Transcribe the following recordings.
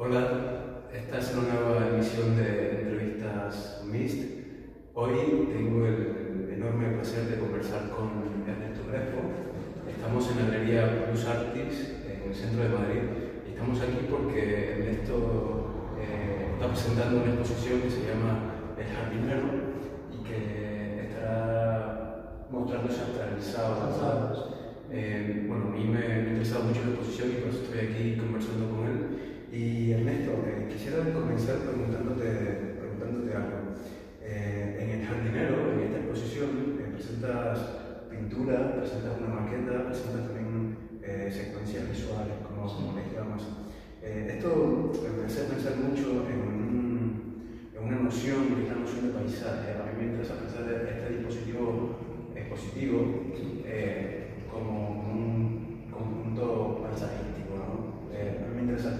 Hola, esta es una nueva emisión de entrevistas MIST. Hoy tengo el enorme placer de conversar con Ernesto Crespo. Estamos en la galería Plus Artis, en el centro de Madrid, y estamos aquí porque Ernesto está presentando una exposición que se llama El Jardinero y que estará mostrándose hasta el sábado. Bueno, a mí me ha interesado mucho la exposición y por eso estoy aquí conversando con él. Y Ernesto, quisiera comenzar preguntándote algo. En El Jardinero, en esta exposición, presentas pintura, presentas una maqueta, presentas también secuencias visuales, como les llamas. Esto me hace pensar mucho en una noción, que es la noción de paisaje. A mí me interesa pensar este dispositivo expositivo como un conjunto paisajístico, ¿no? A mí me interesa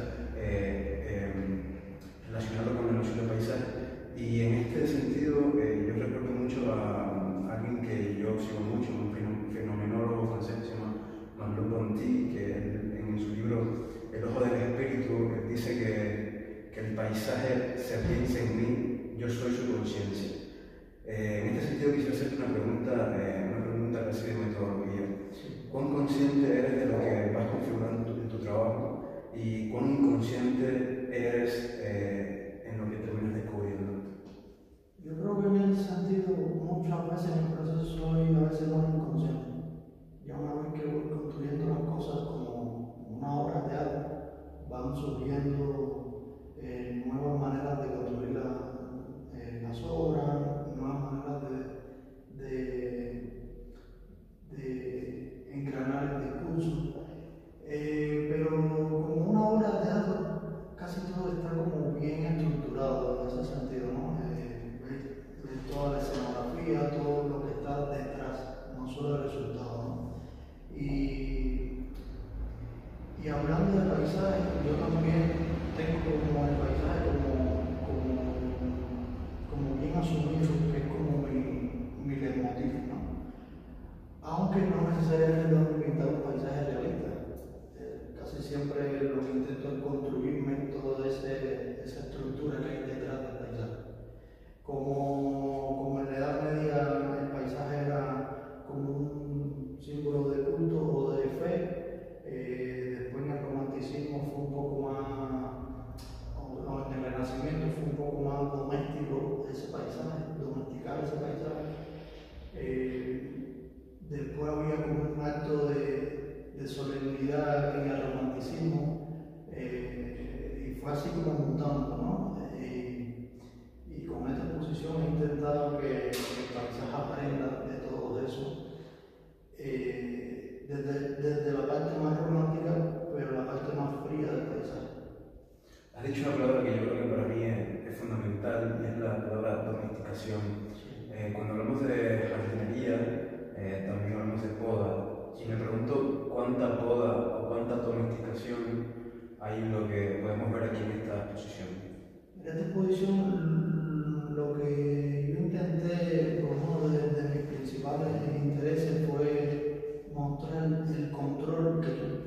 relacionarlo con la noción de paisaje, y en este sentido yo recuerdo mucho a alguien que yo sigo mucho, un fenomenólogo francés que se llama Merleau-Ponty, que en su libro El ojo del espíritu dice que el paisaje se piensa en mí, yo soy su conciencia. En este sentido quisiera hacerte una pregunta casi de metodología. ¿Cuán consciente eres de lo que vas configurando en tu trabajo y cuán inconsciente eres en lo que terminas descubriendo? Yo creo que en ese sentido muchas veces en el proceso soy a veces más inconsciente. Ya una vez que voy construyendo las cosas como una obra de arte, van surgiendo nuevas maneras de construir las obras, nuevas maneras de engranar el discurso. Pero como una obra de arte, casi todo está como bien estructurado en ese sentido, ¿no? Toda la escenografía, todo lo que está detrás, no solo el resultado, ¿no? Y hablando de paisaje, yo también tengo como el paisaje como bien asumido, que es como mi leitmotiv, ¿no? Aunque no necesariamente tengo que pintar un paisaje realista. Casi siempre lo que intento es construirme toda esa estructura que hay detrás del paisaje. Como en la Edad Media el paisaje era como un símbolo de culto o de fe, después en el romanticismo fue un poco más, o en el Renacimiento fue un poco más doméstico ese paisaje, domesticar ese paisaje. Después había como un acto de solemnidad en el romanticismo, y fue así como mutando, ¿no? Y con esta exposición he intentado que el paisaje aprenda de todo eso, desde la parte más romántica, pero la parte más fría del paisaje. Has dicho una palabra que yo creo que para mí es fundamental, y es la palabra domesticación. Cuando hablamos de jardinería, también hablamos de poda, y me pregunto cuánta poda o cuánta domesticación hay en lo que podemos ver aquí en esta exposición. En esta exposición lo que yo intenté, como uno de mis principales intereses, fue mostrar el control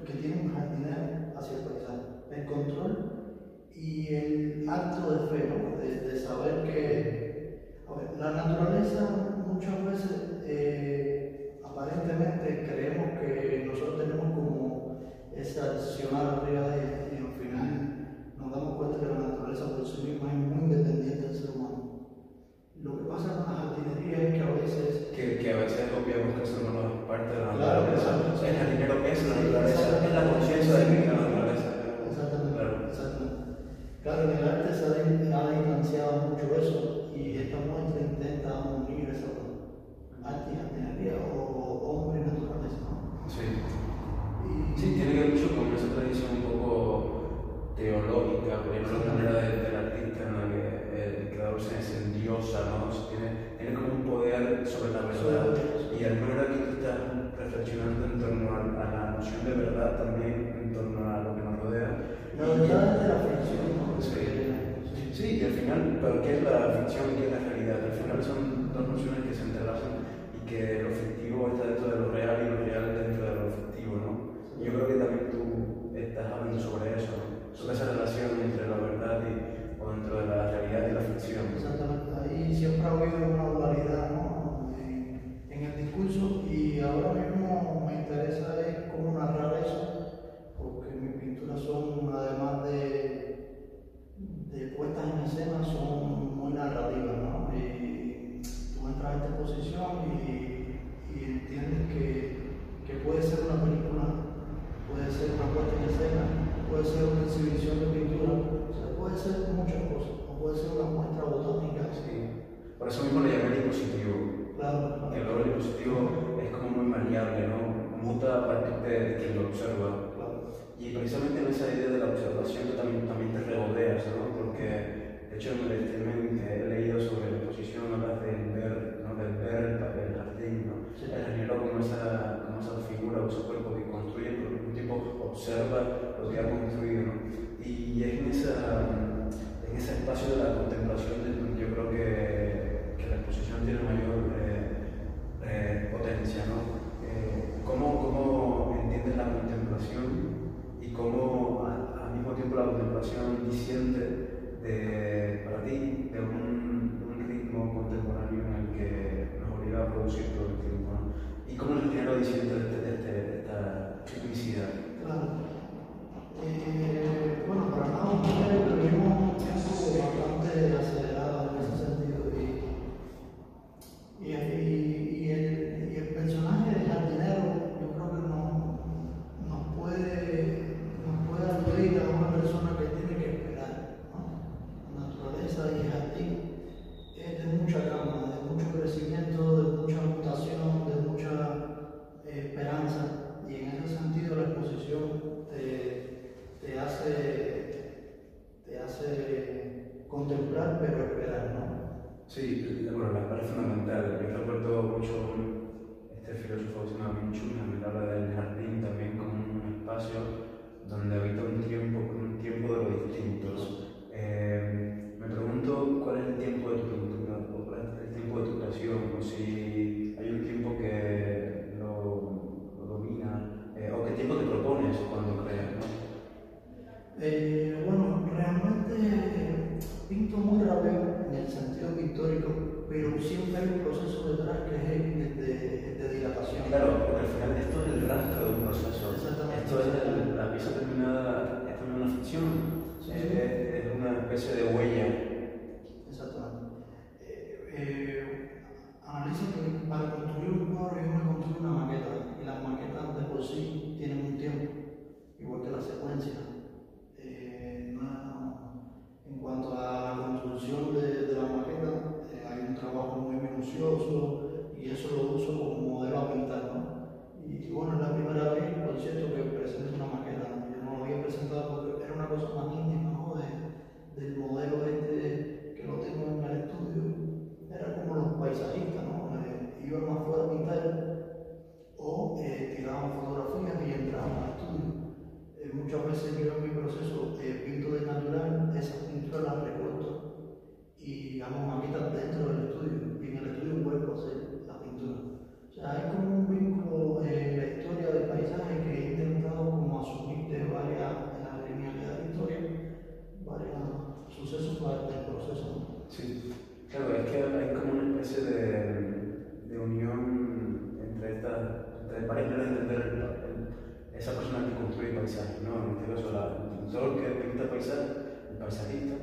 que tiene un jardinero hacia el paisaje. El control y el acto de fe, ¿no? de saber que la naturaleza muchas veces aparentemente creemos que nosotros tenemos como ese accionar arriba de ella, y al final nos damos cuenta que la naturaleza por sí misma es muy independiente del ser humano. Lo que pasa con la jardinería es que a veces obviamos que el ser humano es parte de la claro, naturaleza. Claro, el jardinero es la naturaleza, es la conciencia de la naturaleza. Exactamente, Claro. exactamente. Claro, en el arte se ha distanciado mucho eso, y esta muestra intenta unir esa arte y jardinería, o hombre y naturaleza, ¿no? Sí. Sí, tiene que ver mucho con esa tradición un poco teológica, porque no es la manera del artista en la que el creador se endiosa, ¿no? Tiene como un poder sobre la verdad. Y de alguna manera aquí tú estás reflexionando en torno a la noción de verdad también, en torno a lo que nos rodea. La verdad es de la ficción, ¿no? Sí, y al final, ¿pero qué es la ficción y qué es la realidad? Al final son dos nociones que se entrelazan, y que lo fictivo está dentro de lo real y lo real dentro de lo fictivo, ¿no? Yo creo que también tú estás hablando sobre eso, ¿no? Sobre esa relación entre lo observa. Claro. Y precisamente en esa idea de la observación tú también te regodeas, ¿no? Porque, de hecho, en el examen he leído sobre la exposición, hablas del ver, ¿no? Del ver el jardín, ¿no? Sí. El jardinero como esa figura o ese cuerpo que construye, pero un tipo observa lo que ha construido, ¿no? Y es en ese espacio de la contemplación donde yo creo que la exposición tiene mayor potencia, ¿no? ¿Cómo entiendes la contemplación y cómo al mismo tiempo la contemplación disiente para ti de un ritmo contemporáneo en el que nos obliga a producir todo el tiempo, ¿no? ¿Y cómo el género disiente de esta ciclicidad? Claro. Bueno, para nada vivimos un tiempo bastante acelerado en ese sentido y el personaje del jardinero yo creo que nos puede aludir a una persona que tiene que esperar, ¿no? La naturaleza y el jardín es de mucha calma, de mucho crecimiento, de mucha mutación, de mucha esperanza, y en ese sentido la exposición te hace contemplar pero esperar, ¿no? Sí, bueno, la parece fundamental. Yo recuerdo mucho este filósofo que se llama Minchu, que habla del jardín también como un espacio donde habita un tiempo de lo distinto. Me pregunto cuál es el tiempo de tu pintura, o cuál es el tiempo de tu creación, o si hay un tiempo que lo domina, o qué tiempo te propones cuando creas, ¿no? Bueno, realmente pinto muy rápido en el sentido pictórico, pero siempre hay un proceso detrás que es el de dilatación. Claro, porque al final esto es el rastro de un proceso. Exactamente. Esto es la pieza terminada, esto no es una ficción, Sí. Es una especie de huella. Exactamente. Analiza que para construir un cuadro yo me construyo una maqueta, y las maquetas de por sí tienen un tiempo, igual que la secuencia. En cuanto a la construcción de la maqueta, hay un trabajo muy minucioso y eso lo uso como modelo a pintar, ¿no? Y bueno, es la primera vez, por cierto, que presento una maqueta. Yo no lo había presentado porque era una cosa más íntima, ¿no? Del modelo que lo tengo en el estudio. Era como los paisajistas, ¿no? Íbamos afuera a pintar o tirábamos fotografías y entrábamos al estudio. Muchas veces yo en mi proceso pinto de natural, esas pinturas las recorto y hago maquetas dentro del estudio, y en el estudio vuelvo a hacer la pintura. O sea, hay como un vínculo en la historia del paisaje que he intentado como asumir de varias, en la linealidad de la historia, varios sucesos del proceso. Sí, claro, es que hay como una especie de unión entre varias maneras de entender esa persona que construye paisajes, ¿no? En este caso, el pintor que pinta paisajes, el paisajista,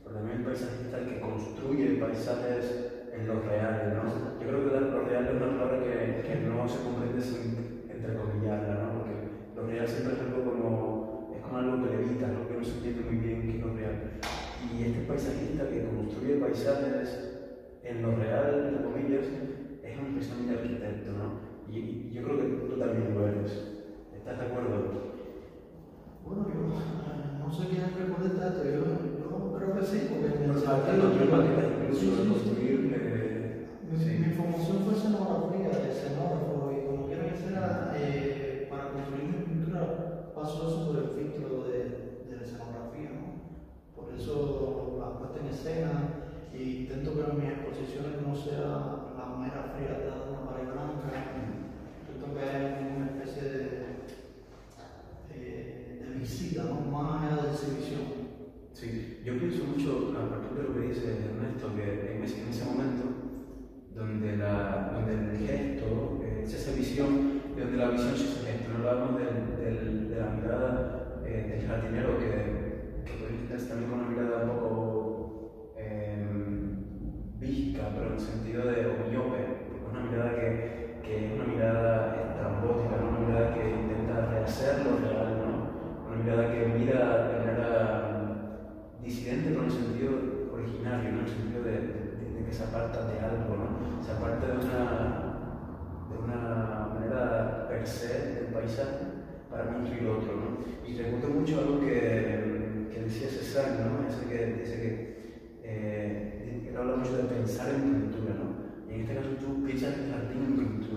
pero también el paisajista el que construye paisajes en lo real, ¿no? Yo creo que lo real es una palabra que no se comprende sin entrecomillarla, ¿no? Porque lo real siempre es como algo que levita, algo que no se entiende muy bien qué es lo real. Y este paisajista que construye paisajes en lo real, entre comillas, es un precisamente arquitecto, ¿no? Y yo creo que tú también lo eres. ¿Estás de acuerdo? Bueno, yo no sé quién me contesta esto, yo creo que sí, porque en el mi formación fue escenografía, escenógrafo, y como quiera que sea, para construir mi pintura paso eso por el filtro de la escenografía, ¿no? Por eso la puesta en escena, y intento que en mis exposiciones no sea la mera frialdad de una pared blanca, intento que haya una especie de visita, ¿no? Más allá de exhibición. Sí, yo pienso mucho a partir de lo que dice Ernesto, que en ese momento donde el gesto es esa visión, donde la visión es ese gesto, no hablamos de la mirada del jardinero que puede ser también con una mirada un poco visca, pero en el sentido de miope, porque es una mirada que es una mirada estrambótica, ¿no? Una mirada que intenta rehacer lo real, ¿no? Una mirada que mira de manera disidente, pero en el sentido originario, ¿no? En el sentido de que se aparta de algo, ¿no? Se aparta de una manera per se del paisaje para construir otro, ¿no? Y recuerdo mucho algo que decía César, ¿no? Ese que dice que él habla mucho de pensar en pintura, ¿no? Y en este caso tú piensas en jardín en pintura.